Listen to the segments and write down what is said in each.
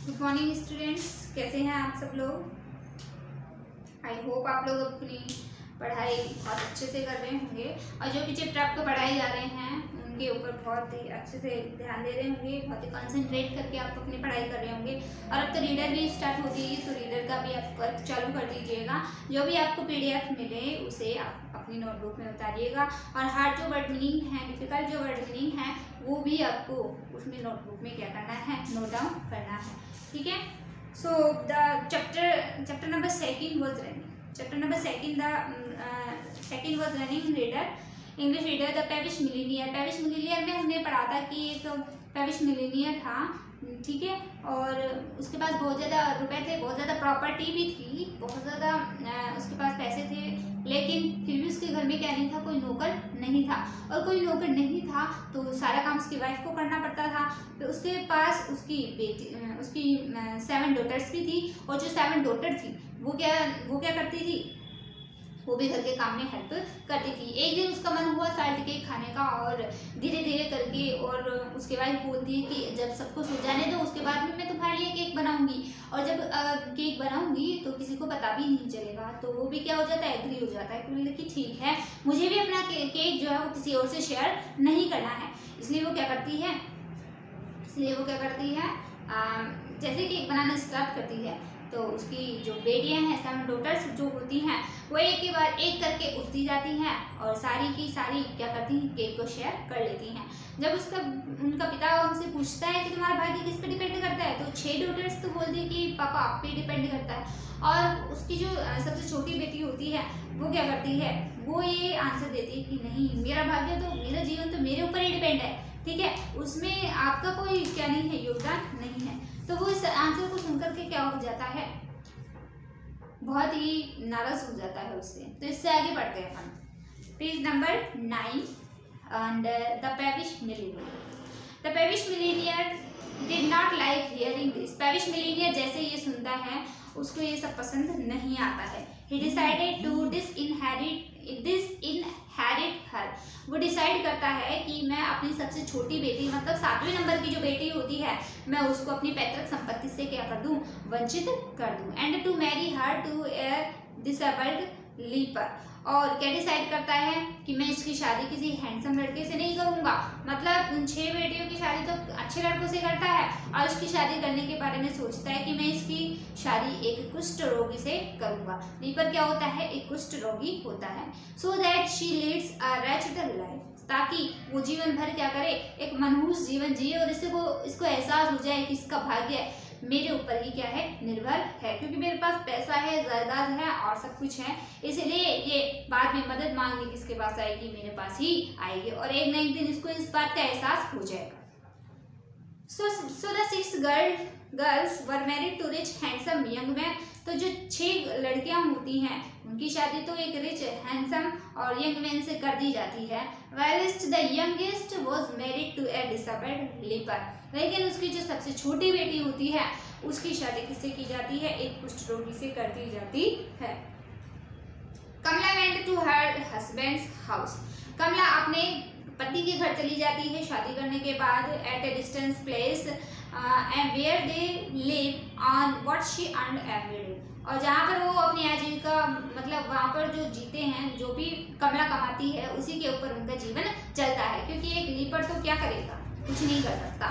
Good morning students, कैसे हैं आप सब लोग। आई होप आप लोग अपनी पढ़ाई बहुत अच्छे से कर रहे होंगे और जो भी चैप्टर आपको पढ़ाए जा रहे हैं उनके ऊपर बहुत ही अच्छे से ध्यान दे रहे होंगे, बहुत ही कंसंट्रेट करके आप अपनी पढ़ाई कर रहे होंगे। और अब तो रीडर भी स्टार्ट हो गई है, तो रीडर का भी आप वर्क चालू कर दीजिएगा। जो भी आपको पीडीएफ मिले उसे आप अपनी नोटबुक में उतारिएगा और हार्ड जो वर्ड मीनिंग है, डिफिकल्ट जो वर्ड मीनिंग है वो भी आपको उसमें नोटबुक में क्या करना है, नोट डाउन करना है। ठीक है। So the chapter number second was running. Chapter number second second was running reader, English reader, the peevish millionaire. Peevish millionaire में हमने पढ़ा था कि एक पेविश मिलीनियर था, ठीक है, और उसके पास बहुत ज़्यादा रुपए थे, बहुत ज़्यादा प्रॉपर्टी भी थी, बहुत ज़्यादा उसके पास पैसे थे, लेकिन फिर भी उसके घर में क्या नहीं था, कोई नौकर नहीं था। और कोई नौकर नहीं था तो सारा काम उसकी वाइफ को करना पड़ता था। तो उसके पास उसकी बेटी, उसकी 7 डॉटर्स भी थी, और जो 7 डॉटर थी वो क्या करती थी, वो भी घर के काम में हेल्प करती थी। एक दिन उसका मन हुआ साल्ट केक खाने का, और धीरे धीरे करके, और उसके वाइफ बोलती है कि जब सबको सो जाने दो उसके बाद में मैं तुम्हारे लिए केक बनाऊंगी, और जब केक बनाऊंगी तो किसी को पता भी नहीं चलेगा। तो वो भी क्या हो जाता है, एग्री हो जाता है कि ठीक है, मुझे भी अपना केक जो है वो किसी और से शेयर नहीं करना है। इसलिए वो क्या करती है, जैसे केक बनाना स्टार्ट करती है तो उसकी जो बेटियां हैं, 7 डॉटर्स जो होती हैं, वो एक के बाद एक करके उठती जाती हैं और सारी की सारी क्या करती हैं, केक को शेयर कर लेती हैं। जब उनका पिता उनसे पूछता है कि तुम्हारा भाग्य किस पे डिपेंड करता है, तो 6 डॉटर्स तो बोलती है कि पापा आप पे डिपेंड करता है। और उसकी जो सबसे छोटी बेटी होती है वो क्या करती है, वो ये आंसर देती है कि नहीं, मेरा भाग्य तो, मेरा जीवन तो मेरे ऊपर ही डिपेंड है, ठीक है, उसमें आपका कोई क्या नहीं है, योगदान नहीं है। तो वो इस आंसर को सुनकर के क्या हो जाता है, बहुत ही नाराज हो जाता है उससे। तो इससे आगे बढ़ते हैं अपन, page number 9 and the peevish millionaire. The peevish millionaire did not like hearing this. Peevish millionaire जैसे ये सुनता है उसको ये सब पसंद नहीं आता है। ही डिसाइडेड टू डिसइनहेरिट हर। वो डिसाइड करता है कि मैं अपनी सबसे छोटी बेटी, मतलब 7वें नंबर की जो बेटी होती है, मैं उसको अपनी पैतृक संपत्ति से क्या कर दूं, वंचित कर दूं। And to marry her to a disabled leper. और क्या डिसाइड करता है कि मैं इसकी शादी किसी हैंडसम लड़के से नहीं करूंगा, मतलब उन 6 बेटियों की शादी तो अच्छे लड़कों से करता है, और इसकी शादी करने के बारे में सोचता है कि मैं इसकी शादी एक कुष्ठ रोगी से करूंगा। लीपर क्या होता है, एक कुष्ठ रोगी होता है। So that she leads a wretched life, ताकि वो जीवन भर क्या करे, एक मनहूस जीवन जिए, और इसको एहसास हो जाए कि इसका भाग्य मेरे ऊपर ही क्या है, निर्भर है, क्योंकि मेरे पास पैसा है, जायदाद है और सब कुछ है, इसलिए ये बाद में मदद मांगने किसके पास आएगी, मेरे पास ही आएगी, और एक न एक दिन इसको इस बात का एहसास हो जाएगा। So the 6 girls were married to rich handsome young men। तो जो 6 लड़कियां होती हैं उनकी शादी तो एक रिच हैंडसम और यंग मैन से कर दी जाती है। whilst the youngest was married to a disabled leper। लेकिन उसकी जो सबसे छोटी बेटी होती है उसकी शादी किससे की जाती है, एक कुष्ठ रोगी से कर दी जाती है। कमला went to her husband's house। कमला अपने पति के घर चली जाती है शादी करने के बाद, at a distance place and where they live on what she earned every day. और जहाँ पर वो अपनी आजीविका, मतलब वहाँ पर जो जीते हैं, जो भी कमला कमाती है उसी के ऊपर उनका जीवन चलता है, क्योंकि एक लीपर तो क्या करेगा, कुछ नहीं कर सकता,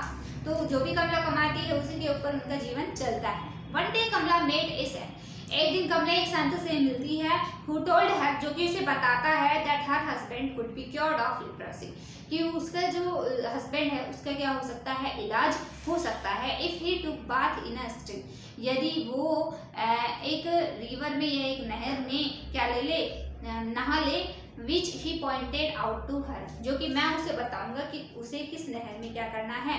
तो जो भी कमला कमाती है उसी के ऊपर उनका जीवन चलता है। वन डे कमला मेट ए सेंट। एक दिन कमला एक संत से मिलती है, who told her, जो कि उसे बताता है, that her husband could be cured of leprosy, कि उसका जो हस्बैंड है उसका क्या हो सकता है, इलाज हो सकता है, if he took bath in a stream, यदि वो एक रिवर में या एक नहर में क्या नहा ले, which he pointed out to her, जो कि मैं उसे बताऊंगा कि उसे किस नहर में क्या करना है,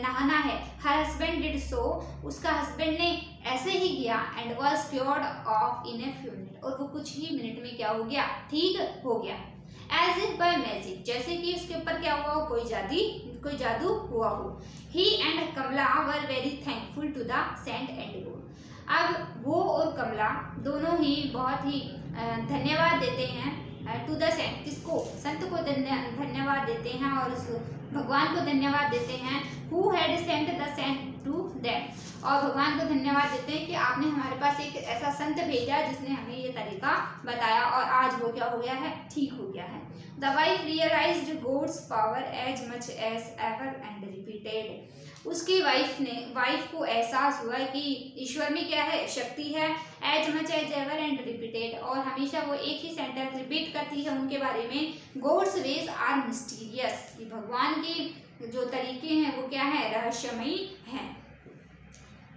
नहाना है। her husband did so, उसका हस्बैंड ने ऐसे ही किया, and was cured of in a few minutes, और वो कुछ ही मिनट में क्या हो गया, ठीक हो गया। as if by magic, जैसे कि उसके ऊपर क्या हुआ हो, कोई जादू हुआ हो। he and Kamala were very thankful to the saint and God। अब वो और कमला दोनों ही बहुत ही धन्यवाद देते हैं टू द सेंट, किसको, संत को धन्यवाद देते हैं, और उस भगवान को धन्यवाद देते हैं, who had sent the saint to them, और भगवान को धन्यवाद देते हैं कि आपने हमारे पास एक ऐसा संत भेजा जिसने हमें ये तरीका बताया और आज वो क्या हो गया है, ठीक हो गया है। The wife realised god's power as much as ever and repeated, उसकी वाइफ को एहसास हुआ कि ईश्वर में क्या है, शक्ति है, as much as ever and repeated, और हमेशा वो एक ही सेंटेंस रिपीट करती है उनके बारे में, गॉड्स वेज आर मिस्टीरियस, कि भगवान की जो तरीके हैं वो क्या है, रहस्यमयी हैं।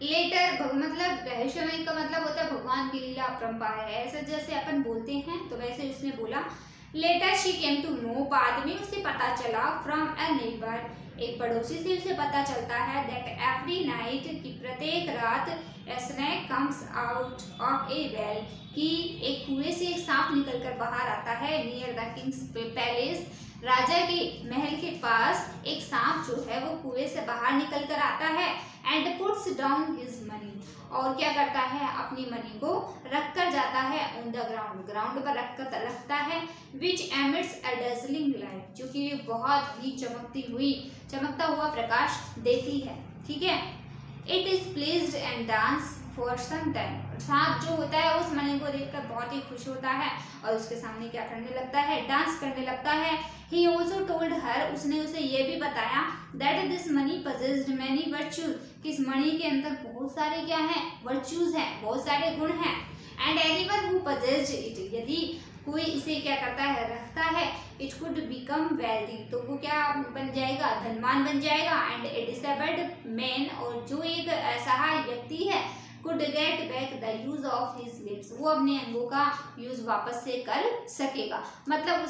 लेटर मतलब रहस्यमय का मतलब होता है भगवान की लीला अपरंपार है, ऐसे जैसे अपन बोलते हैं तो वैसे उसने बोला। Later she came to know, बाद में उसे पता चला, फ्रॉम अ नेबर, एक पड़ोसी से उसे पता चलता है, दैट एवरी नाइट, कि प्रत्येक रात, a snake comes out of A well, कि एक कुएं से एक सांप निकलकर बाहर आता है, नियर द किंग्स पैलेस, राजा के महल के पास एक सांप जो है वो कुएं से बाहर निकल कर आता है, and puts down his money, और क्या करता है, अपनी मनी को रख कर जाता है, ऑन द ग्राउंड, ग्राउंड पर रखता है, विच एमिट्स अ डजलिंग लाइट, जो कि बहुत ही चमकता हुआ प्रकाश देती है, ठीक है। It is pleased and dance for some time, सांप जो होता है उस मणि को देखकर बहुत ही खुश होता है और उसके सामने क्या करने लगता है, डांस करने लगता है। ही ऑल्सो टोल्ड हर, उसने उसे ये भी बताया, that this money possessed many virtues, कि इस मणि के अंदर बहुत सारे क्या है, वर्च्यूज हैं, बहुत सारे गुण हैं, and anyone who possessed it, यदि कोई इसे क्या करता है, रखता है, इट कुड बिकम वेल्दी, तो वो क्या बन जाएगा, धनवान बन जाएगा, एंड ए डिसेबल्ड मैन, और जो एक असहाय व्यक्ति है, could get back the use of his limbs, वो अपने अंगों का यूज वापस से कर सकेगा। मतलब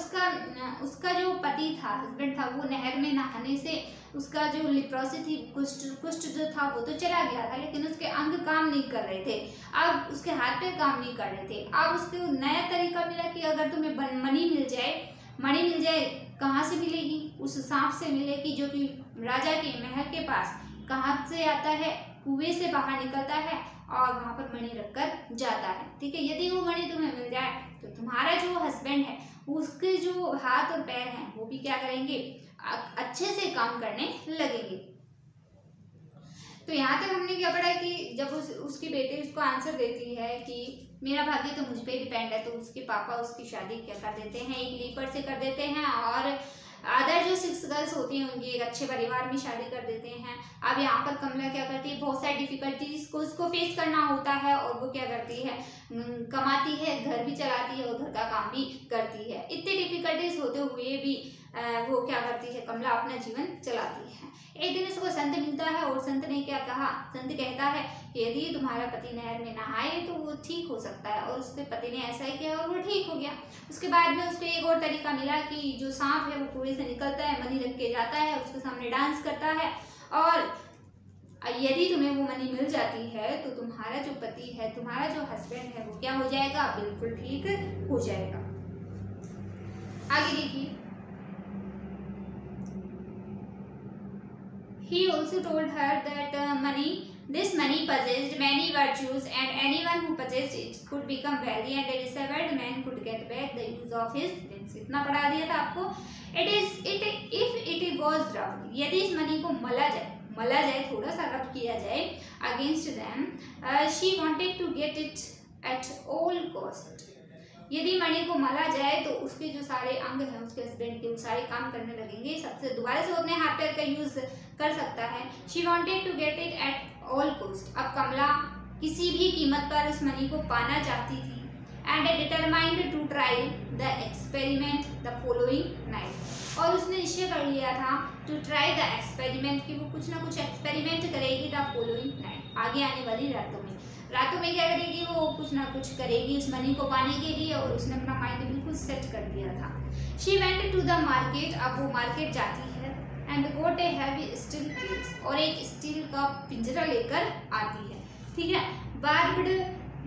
उसका जो पति था, हस्बैंड था, वो नहर में नहाने से उसका जो लिप्रोसी थी, कुष्ठ जो था वो तो चला गया था, लेकिन उसके अंग काम नहीं कर रहे थे, अब उसके हाथ पैर काम नहीं कर रहे थे। अब उसको नया तरीका मिला कि अगर तुम्हें मणि मिल जाए, कहाँ से मिलेगी, उस सांप से मिलेगी, जो कि राजा के महल के पास कहाँ से आता है, कुएं से बाहर निकलता है और वहां पर मणि रखकर जाता है, ठीक है। यदि वो मणि तुम्हें मिल जाए तो तुम्हारा जो हस्बैंड है उसके जो हाथ और पैर हैं वो भी क्या करेंगे, अच्छे से काम करने लगेंगे। तो यहाँ तक हमने क्या पढ़ा कि जब उसकी बेटी उसको आंसर देती है कि मेरा भाग्य तो मुझ पे डिपेंड है, तो उसके पापा उसकी शादी क्या कर देते हैं, एक लीपर से कर देते हैं, और अदर जो 6 गर्ल्स होती हैं उनकी एक अच्छे परिवार में शादी कर देते हैं। अब यहाँ पर कमला क्या करती है, बहुत सारी डिफिकल्टीज को उसको फेस करना होता है, और वो क्या करती है, कमाती है, घर भी चलाती है और घर का काम भी करती है। इतनी डिफिकल्टीज होते हुए भी वो क्या करती है, कमला अपना जीवन चलाती है। एक दिन उसको संत मिलता है और संत ने क्या कहा, संत कहता है कि यदि तुम्हारा पति नहर में नहाए तो वो ठीक हो सकता है, और उसके पति ने ऐसा ही किया और वो ठीक हो गया। उसके बाद में उसको एक और तरीका मिला कि जो सांप है वो कुएं से निकलता है, मणि रख के जाता है, उसके सामने डांस करता है, और यदि तुम्हें वो मणि मिल जाती है तो तुम्हारा जो पति है, तुम्हारा जो हस्बैंड है वो क्या हो जाएगा, बिल्कुल ठीक हो जाएगा। आगे देखिए, he also told her that this money possessed many virtues, and anyone who possessed it could become wealthy, and a disabled man could get back the use of his limbs। इतना पढ़ा दिया था आपको। if it was rubbed, यदि इस money को मला जाए, थोड़ा सा रब किया जाए, against them, she wanted to get it at all cost। यदि मणि को मला जाए तो उसके जो सारे अंग हैं उसके हस्बैंड के, वो सारे काम करने लगेंगे, सबसे दोबारा से अपने हाथ पैर का यूज कर सकता है। She wanted to get it at all cost, अब कमला किसी भी कीमत पर उस मणि को पाना चाहती थी, and determined to try the experiment the following night, और उसने निश्चय कर लिया था टू ट्राई द एक्सपेरिमेंट, कि वो कुछ ना कुछ एक्सपेरिमेंट करेगी द फॉलोइंग नाइट, आगे आने वाली रातों में क्या करेगी, वो कुछ ना कुछ करेगी उस मनी को पाने के लिए, और उसने अपना माइंड बिल्कुल सेट कर दिया था। She went to the market, अब वो मार्केट जाती है, and got a heavy steel cage, और एक स्टील का पिंजरा लेकर आती है, ठीक है, बार्ब्ड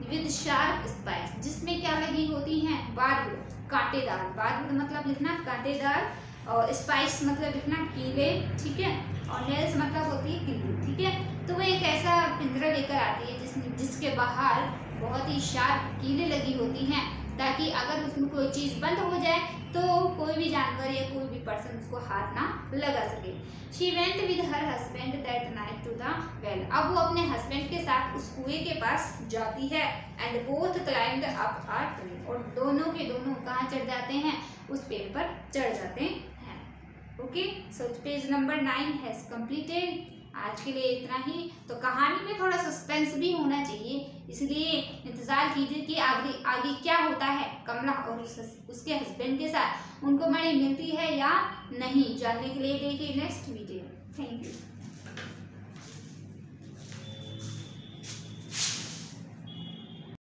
विद शार्प स्पाइस, जिसमें क्या लगी होती हैं, बार्ब्ड कांटेदार, बार्ब्ड मतलब लिखना कांटेदार, और स्पाइस मतलब लिखना कीले, ठीक है, और नेल्स मतलब होती है कीली, ठीक है। तो वो एक ऐसा पिंजरा लेकर आती है जिसके बाहर बहुत ही शार्प कीले लगी होती हैं, ताकि अगर उसमें कोई चीज़ बंद हो जाए तो कोई भी जानवर या कोई भी पर्सन उसको हाथ ना लगा सके। She went with her husband that night to the well. अब वो अपने हस्बैंड के साथ उस कुएं के पास जाती है। And both climbed up a tree. और दोनों के दोनों कहाँ चढ़ जाते हैं, उस पेड़ पर चढ़ जाते हैं। Okay, so page number 9 has completed. आज के लिए इतना ही। तो कहानी में थोड़ा सस्पेंस भी होना चाहिए, इसलिए इंतजार कीजिए कि आगे आगे क्या होता है कमला और उसके हस्बैंड के साथ, उनको मणि मिलती है या नहीं। जानने के लिए देखिए नेक्स्ट वीडियो। Thank you.